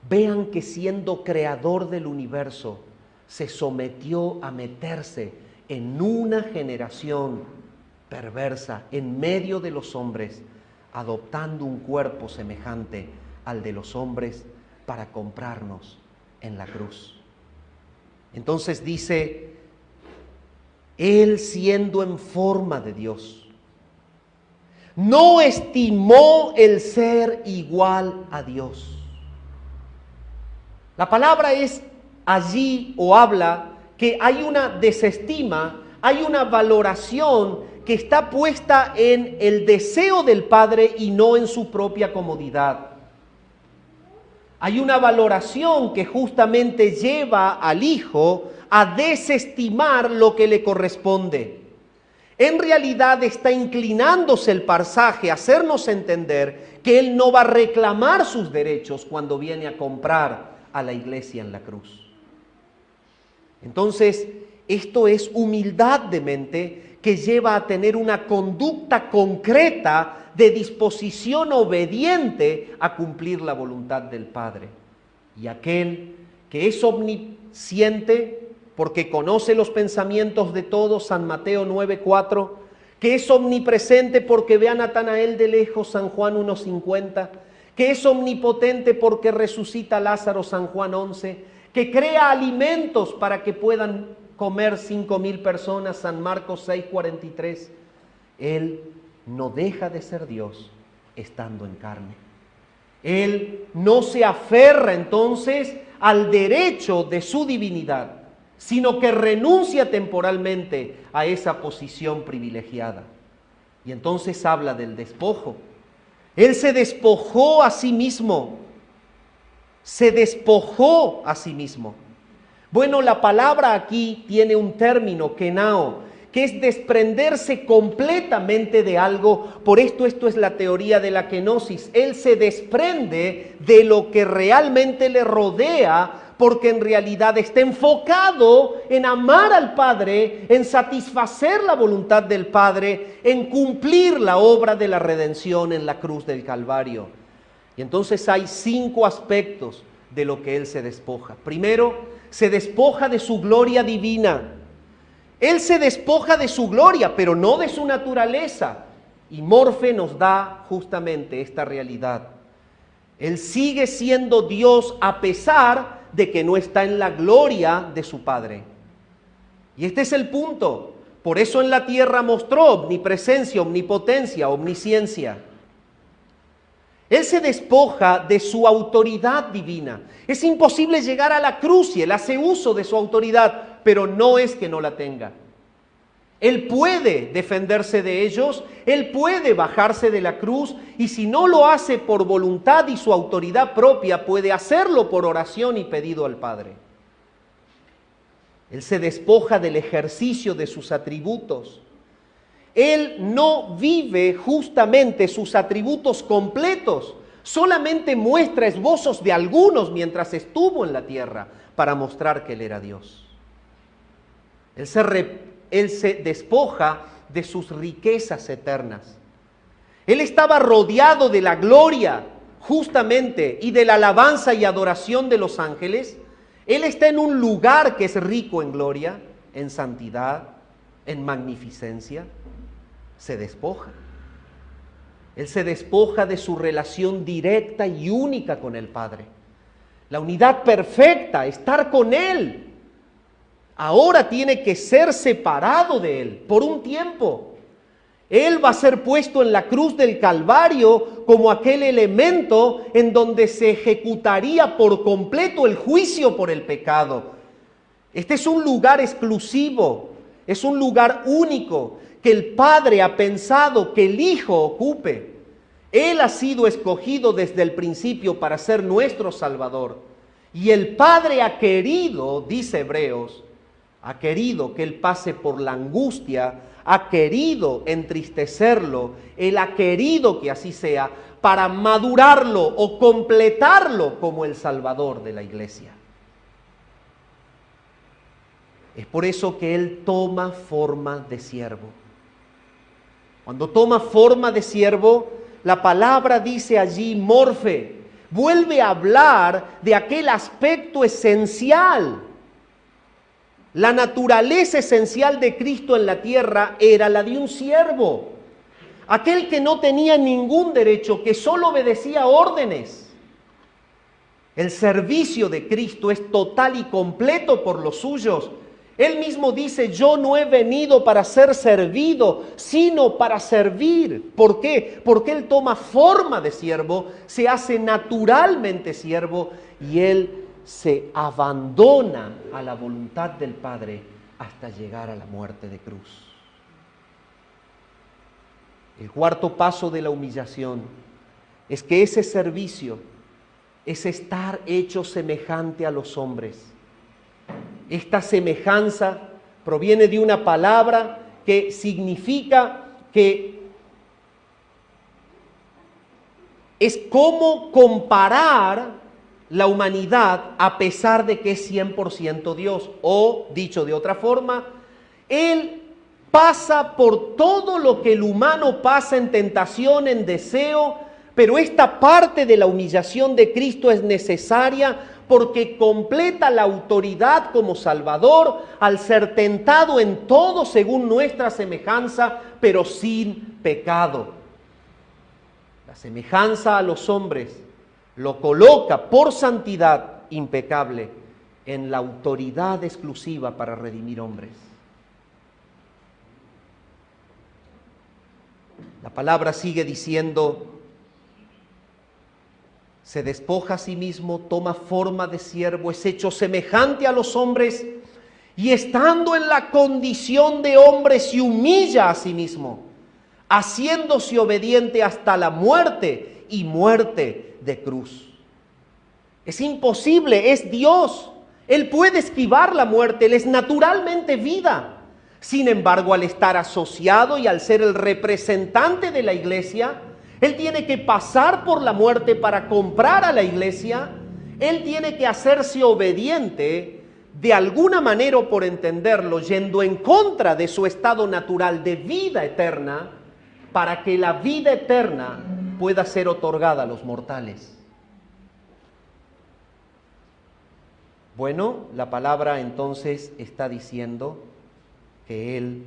vean que siendo creador del universo, se sometió a meterse en una generación perversa, en medio de los hombres, adoptando un cuerpo semejante al de los hombres para comprarnos en la cruz. Entonces dice, Él siendo en forma de Dios, no estimó el ser igual a Dios. La palabra es allí o habla que hay una desestima, hay una valoración que está puesta en el deseo del Padre y no en su propia comodidad. Hay una valoración que justamente lleva al Hijo a desestimar lo que le corresponde. En realidad está inclinándose el pasaje a hacernos entender que Él no va a reclamar sus derechos cuando viene a comprar a la iglesia en la cruz. Entonces, esto es humildad de mente que lleva a tener una conducta concreta de disposición obediente a cumplir la voluntad del Padre. Y aquel que es omnisciente, porque conoce los pensamientos de todos, San Mateo 9:4, que es omnipresente porque ve a Natanael de lejos, San Juan 1:50, que es omnipotente porque resucita a Lázaro, San Juan 11, que crea alimentos para que puedan comer 5,000 personas, San Marcos 6:43. Él no deja de ser Dios estando en carne. Él no se aferra entonces al derecho de su divinidad, sino que renuncia temporalmente a esa posición privilegiada. Y entonces habla del despojo. Él se despojó a sí mismo. Se despojó a sí mismo. Bueno, la palabra aquí tiene un término, kenao, que es desprenderse completamente de algo. Por esto es la teoría de la kenosis. Él se desprende de lo que realmente le rodea, porque en realidad está enfocado en amar al Padre, en satisfacer la voluntad del Padre, en cumplir la obra de la redención en la cruz del Calvario. Y entonces hay 5 aspectos de lo que Él se despoja. Primero, se despoja de su gloria divina. Él se despoja de su gloria, pero no de su naturaleza. Y Morfe nos da justamente esta realidad. Él sigue siendo Dios a pesar de que no está en la gloria de su Padre. Y este es el punto. Por eso en la tierra mostró omnipresencia, omnipotencia, omnisciencia. Él se despoja de su autoridad divina. Es imposible llegar a la cruz y Él hace uso de su autoridad, pero no es que no la tenga. Él puede defenderse de ellos, Él puede bajarse de la cruz, y si no lo hace por voluntad y su autoridad propia, puede hacerlo por oración y pedido al Padre. Él se despoja del ejercicio de sus atributos. Él no vive justamente sus atributos completos, solamente muestra esbozos de algunos mientras estuvo en la tierra para mostrar que Él era Dios. Él se despoja de sus riquezas eternas. Él estaba rodeado de la gloria justamente y de la alabanza y adoración de los ángeles. Él está en un lugar que es rico en gloria, en santidad, en magnificencia. Se despoja. Él se despoja de su relación directa y única con el Padre. La unidad perfecta, estar con Él. Ahora tiene que ser separado de Él por un tiempo. Él va a ser puesto en la cruz del Calvario como aquel elemento en donde se ejecutaría por completo el juicio por el pecado. Este es un lugar exclusivo, es un lugar único que el Padre ha pensado que el Hijo ocupe. Él ha sido escogido desde el principio para ser nuestro Salvador. Y el Padre ha querido, dice Hebreos, ha querido que Él pase por la angustia, ha querido entristecerlo, Él ha querido que así sea para madurarlo o completarlo como el Salvador de la iglesia. Es por eso que Él toma forma de siervo. Cuando toma forma de siervo, la palabra dice allí morfe, vuelve a hablar de aquel aspecto esencial. La naturaleza esencial de Cristo en la tierra era la de un siervo, aquel que no tenía ningún derecho, que solo obedecía órdenes. El servicio de Cristo es total y completo por los suyos. Él mismo dice, yo no he venido para ser servido, sino para servir. ¿Por qué? Porque Él toma forma de siervo, se hace naturalmente siervo y Él se abandona a la voluntad del Padre hasta llegar a la muerte de cruz. El cuarto paso de la humillación es que ese servicio es estar hecho semejante a los hombres. Esta semejanza proviene de una palabra que significa que es como comparar la humanidad a pesar de que es 100% Dios. O, dicho de otra forma, Él pasa por todo lo que el humano pasa en tentación, en deseo, pero esta parte de la humillación de Cristo es necesaria porque completa la autoridad como Salvador al ser tentado en todo según nuestra semejanza, pero sin pecado. La semejanza a los hombres lo coloca por santidad impecable en la autoridad exclusiva para redimir hombres. La palabra sigue diciendo, se despoja a sí mismo, toma forma de siervo, es hecho semejante a los hombres y estando en la condición de hombre se humilla a sí mismo, haciéndose obediente hasta la muerte y muerte de cruz. Es imposible, es Dios. Él puede esquivar la muerte, Él es naturalmente vida. Sin embargo, al estar asociado y al ser el representante de la iglesia, Él tiene que pasar por la muerte para comprar a la iglesia. Él tiene que hacerse obediente de alguna manera o por entenderlo, yendo en contra de su estado natural de vida eterna, para que la vida eterna pueda ser otorgada a los mortales. Bueno, la palabra entonces está diciendo que Él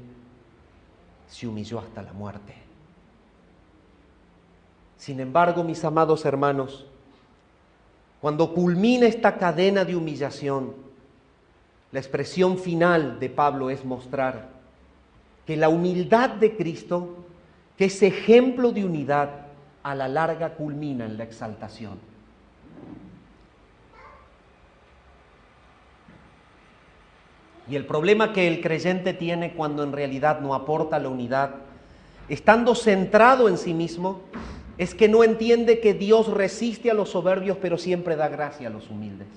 se humilló hasta la muerte. Sin embargo, mis amados hermanos, cuando culmina esta cadena de humillación, la expresión final de Pablo es mostrar que la humildad de Cristo, que es ejemplo de unidad, a la larga culmina en la exaltación. Y el problema que el creyente tiene cuando en realidad no aporta la unidad, estando centrado en sí mismo, es que no entiende que Dios resiste a los soberbios, pero siempre da gracia a los humildes.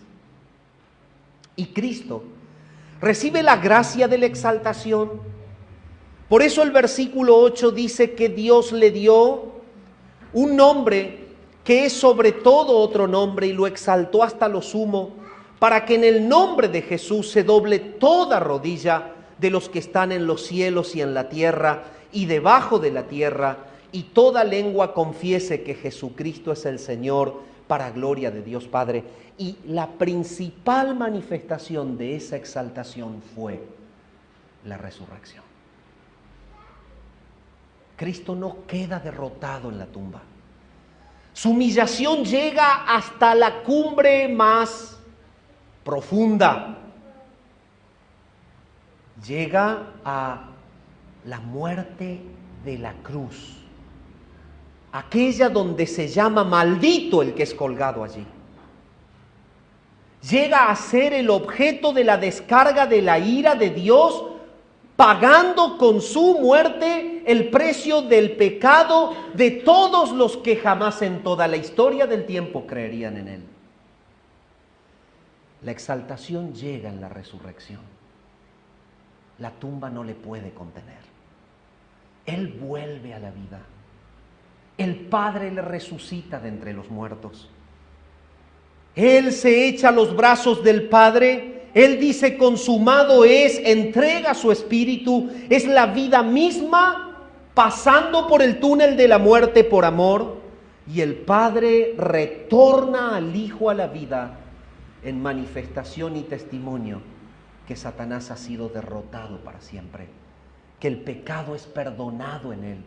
Y Cristo recibe la gracia de la exaltación, Por eso el versículo 8 dice que Dios le dio un nombre que es sobre todo otro nombre y lo exaltó hasta lo sumo, para que en el nombre de Jesús se doble toda rodilla de los que están en los cielos y en la tierra y debajo de la tierra, y toda lengua confiese que Jesucristo es el Señor, para gloria de Dios Padre. Y la principal manifestación de esa exaltación fue la resurrección. Cristo no queda derrotado en la tumba. Su humillación llega hasta la cumbre más profunda. Llega a la muerte de la cruz, aquella donde se llama maldito el que es colgado allí. Llega a ser el objeto de la descarga de la ira de Dios, pagando con su muerte el precio del pecado de todos los que jamás en toda la historia del tiempo creerían en Él. La exaltación llega en la resurrección. La tumba no le puede contener. Él vuelve a la vida. El Padre le resucita de entre los muertos. Él se echa a los brazos del Padre. Él dice: consumado es, entrega su espíritu. Es la vida misma pasando por el túnel de la muerte por amor. Y el Padre retorna al Hijo a la vida en manifestación y testimonio que Satanás ha sido derrotado para siempre, que el pecado es perdonado en Él,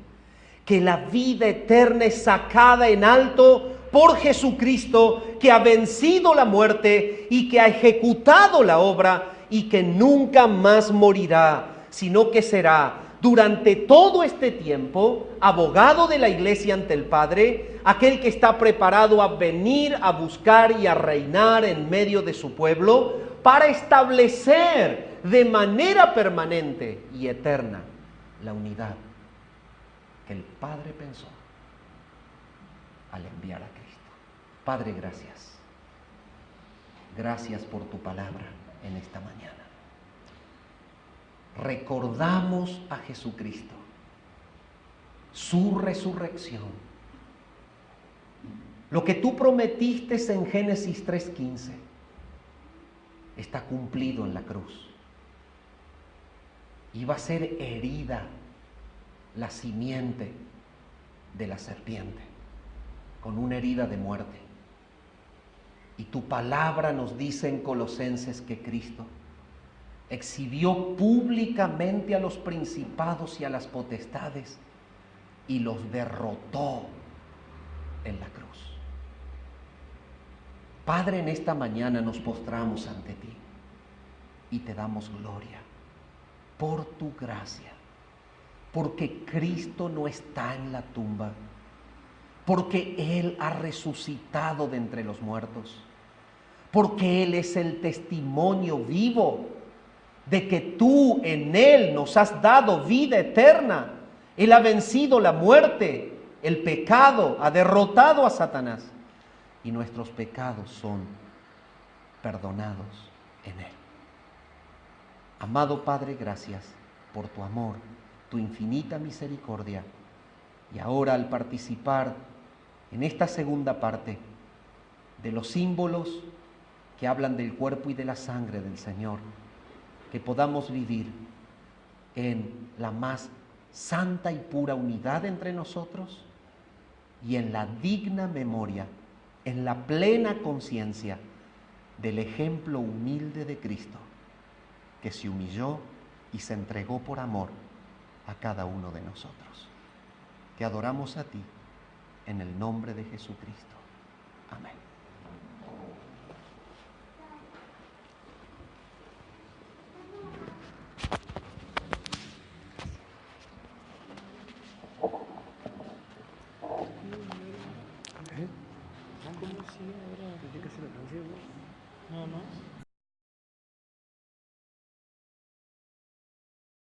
que la vida eterna es sacada en alto por Jesucristo, que ha vencido la muerte y que ha ejecutado la obra y que nunca más morirá, sino que será durante todo este tiempo abogado de la iglesia ante el Padre, aquel que está preparado a venir a buscar y a reinar en medio de su pueblo para establecer de manera permanente y eterna la unidad que el Padre pensó al enviar a Cristo. Padre, gracias. Gracias por tu palabra en esta mañana. Recordamos a Jesucristo, su resurrección. Lo que tú prometiste en Génesis 3:15 está cumplido en la cruz. Iba a ser herida la simiente de la serpiente con una herida de muerte. Y tu palabra nos dice en Colosenses que Cristo exhibió públicamente a los principados y a las potestades y los derrotó en la cruz. Padre, en esta mañana nos postramos ante ti y te damos gloria por tu gracia, porque Cristo no está en la tumba, porque Él ha resucitado de entre los muertos, porque Él es el testimonio vivo de que tú en Él nos has dado vida eterna. Él ha vencido la muerte, el pecado, ha derrotado a Satanás y nuestros pecados son perdonados en Él. Amado Padre, gracias por tu amor, tu infinita misericordia. Y ahora, al participar en esta segunda parte de los símbolos que hablan del cuerpo y de la sangre del Señor, que podamos vivir en la más santa y pura unidad entre nosotros y en la digna memoria, en la plena conciencia del ejemplo humilde de Cristo, que se humilló y se entregó por amor a cada uno de nosotros. Te adoramos a ti en el nombre de Jesucristo. Amén. ¿Cómo si ahora? ¿Tienes que hacer la canción? No, no.